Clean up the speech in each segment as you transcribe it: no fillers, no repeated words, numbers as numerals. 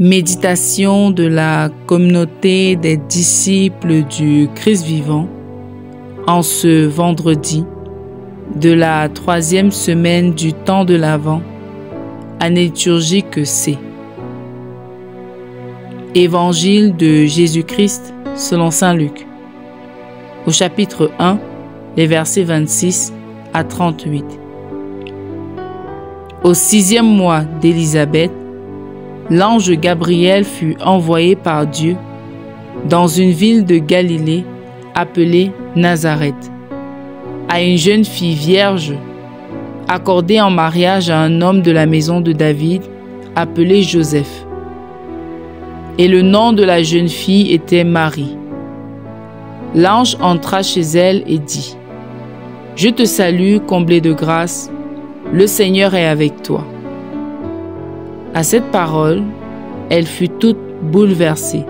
Méditation de la communauté des disciples du Christ vivant en ce vendredi de la 3e semaine du temps de l'Avent, année liturgique C. Évangile de Jésus-Christ selon saint Luc. Au chapitre 1, les versets 26 à 38. Au 6e mois d'Élisabeth, l'ange Gabriel fut envoyé par Dieu dans une ville de Galilée appelée Nazareth, à une jeune fille vierge, accordée en mariage à un homme de la maison de David appelé Joseph. Et le nom de la jeune fille était Marie. L'ange entra chez elle et dit : « Je te salue, comblée de grâce, le Seigneur est avec toi. » À cette parole, elle fut toute bouleversée,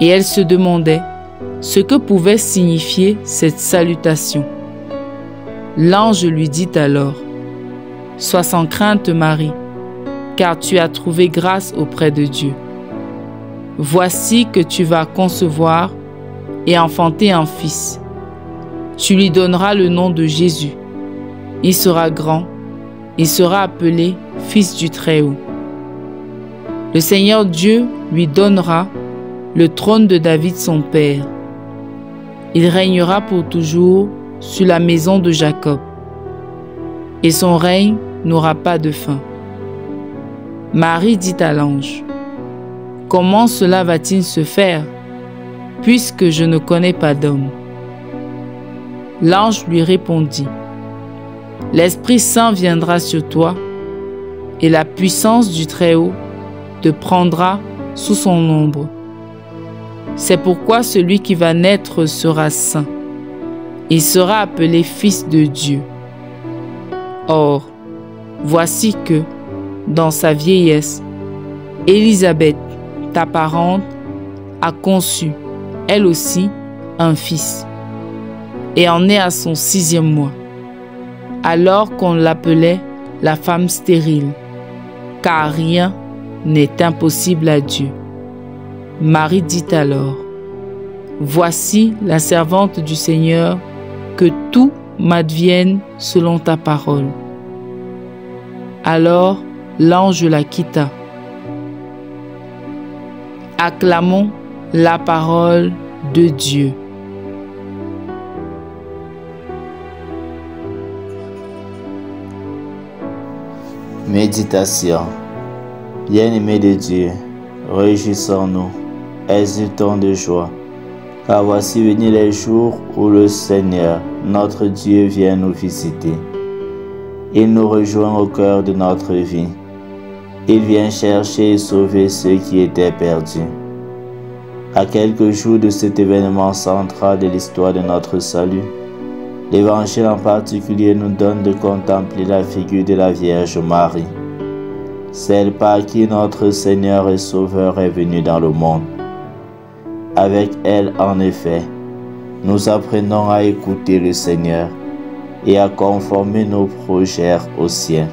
et elle se demandait ce que pouvait signifier cette salutation. L'ange lui dit alors : « Sois sans crainte, Marie, car tu as trouvé grâce auprès de Dieu. Voici que tu vas concevoir et enfanter un fils. Tu lui donneras le nom de Jésus. Il sera grand, il sera appelé Fils du Très-Haut. Le Seigneur Dieu lui donnera le trône de David son père. Il régnera pour toujours sur la maison de Jacob, et son règne n'aura pas de fin. » Marie dit à l'ange : « Comment cela va-t-il se faire, puisque je ne connais pas d'homme ?» L'ange lui répondit : « L'Esprit Saint viendra sur toi, et la puissance du Très-Haut te prendra sous son ombre. C'est pourquoi celui qui va naître sera saint. Il sera appelé Fils de Dieu. Or, voici que, dans sa vieillesse, Élisabeth, ta parente, a conçu, elle aussi, un fils, et en est à son 6e mois, alors qu'on l'appelait la femme stérile, car rien n'est impossible à Dieu. Marie dit alors : « Voici la servante du Seigneur, que tout m'advienne selon ta parole. » Alors l'ange la quitta. Acclamons la parole de Dieu. Méditation. Bien-aimés de Dieu, réjouissons-nous, exultons de joie, car voici venir les jours où le Seigneur, notre Dieu, vient nous visiter. Il nous rejoint au cœur de notre vie. Il vient chercher et sauver ceux qui étaient perdus. À quelques jours de cet événement central de l'histoire de notre salut, l'Évangile en particulier nous donne de contempler la figure de la Vierge Marie, celle par qui notre Seigneur et Sauveur est venu dans le monde. Avec elle, en effet, nous apprenons à écouter le Seigneur et à conformer nos projets aux siens.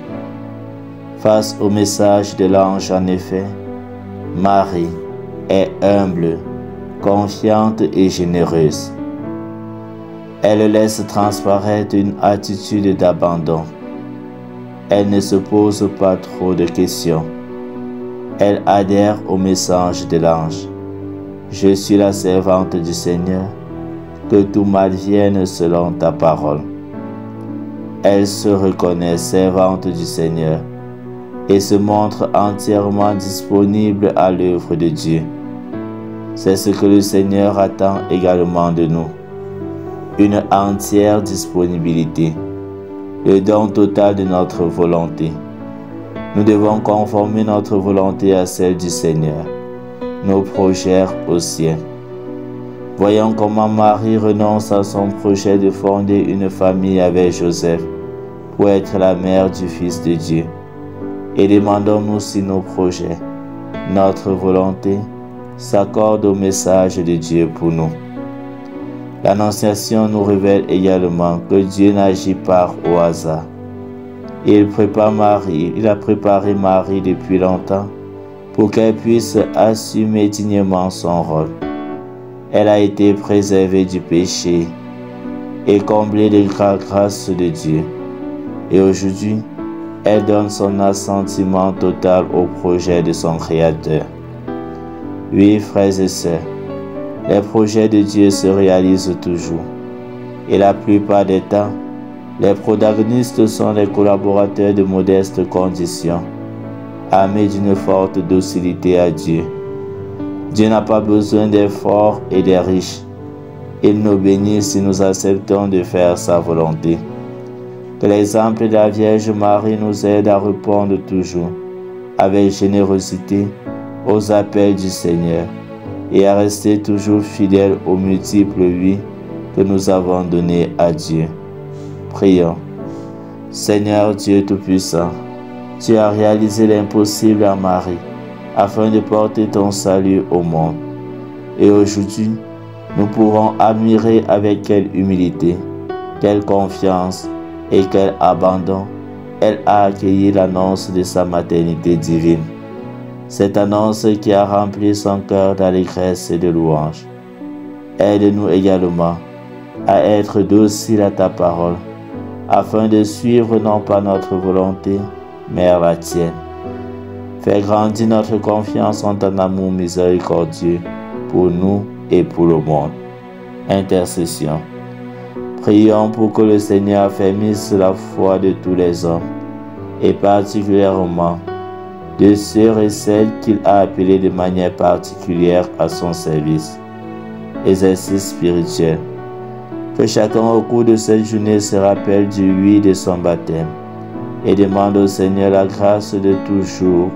Face au message de l'ange, en effet, Marie est humble, confiante et généreuse. Elle laisse transparaître une attitude d'abandon. Elle ne se pose pas trop de questions. Elle adhère au message de l'ange. « Je suis la servante du Seigneur, que tout m'advienne selon ta parole. » Elle se reconnaît servante du Seigneur et se montre entièrement disponible à l'œuvre de Dieu. C'est ce que le Seigneur attend également de nous. Une entière disponibilité, le don total de notre volonté. Nous devons conformer notre volonté à celle du Seigneur, nos projets aux siens. Voyons comment Marie renonce à son projet de fonder une famille avec Joseph pour être la mère du Fils de Dieu. Et demandons-nous si nos projets, notre volonté, s'accordent au message de Dieu pour nous. L'Annonciation nous révèle également que Dieu n'agit pas au hasard. Il a préparé Marie depuis longtemps pour qu'elle puisse assumer dignement son rôle. Elle a été préservée du péché et comblée de la grâce de Dieu. Et aujourd'hui, elle donne son assentiment total au projet de son Créateur. Oui, frères et sœurs, les projets de Dieu se réalisent toujours. Et la plupart des temps, les protagonistes sont les collaborateurs de modestes conditions, armés d'une forte docilité à Dieu. Dieu n'a pas besoin des forts et des riches. Il nous bénit si nous acceptons de faire sa volonté. Que l'exemple de la Vierge Marie nous aide à répondre toujours, avec générosité, aux appels du Seigneur et à rester toujours fidèles aux multiples oui que nous avons donnés à Dieu. Prions. Seigneur Dieu Tout-Puissant, tu as réalisé l'impossible à Marie afin de porter ton salut au monde. Et aujourd'hui, nous pourrons admirer avec quelle humilité, quelle confiance et quel abandon elle a accueilli l'annonce de sa maternité divine. Cette annonce qui a rempli son cœur d'allégresse et de louange. Aide-nous également à être dociles à ta parole, afin de suivre non pas notre volonté, mais la tienne. Fais grandir notre confiance en ton amour miséricordieux pour nous et pour le monde. Intercession. Prions pour que le Seigneur affermisse la foi de tous les hommes, et particulièrement de ceux et celles qu'il a appelés de manière particulière à son service. Exercice spirituel. Que chacun au cours de cette journée se rappelle du oui de son baptême et demande au Seigneur la grâce de toujours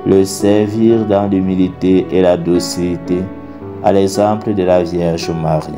le servir dans l'humilité et la docilité, à l'exemple de la Vierge Marie.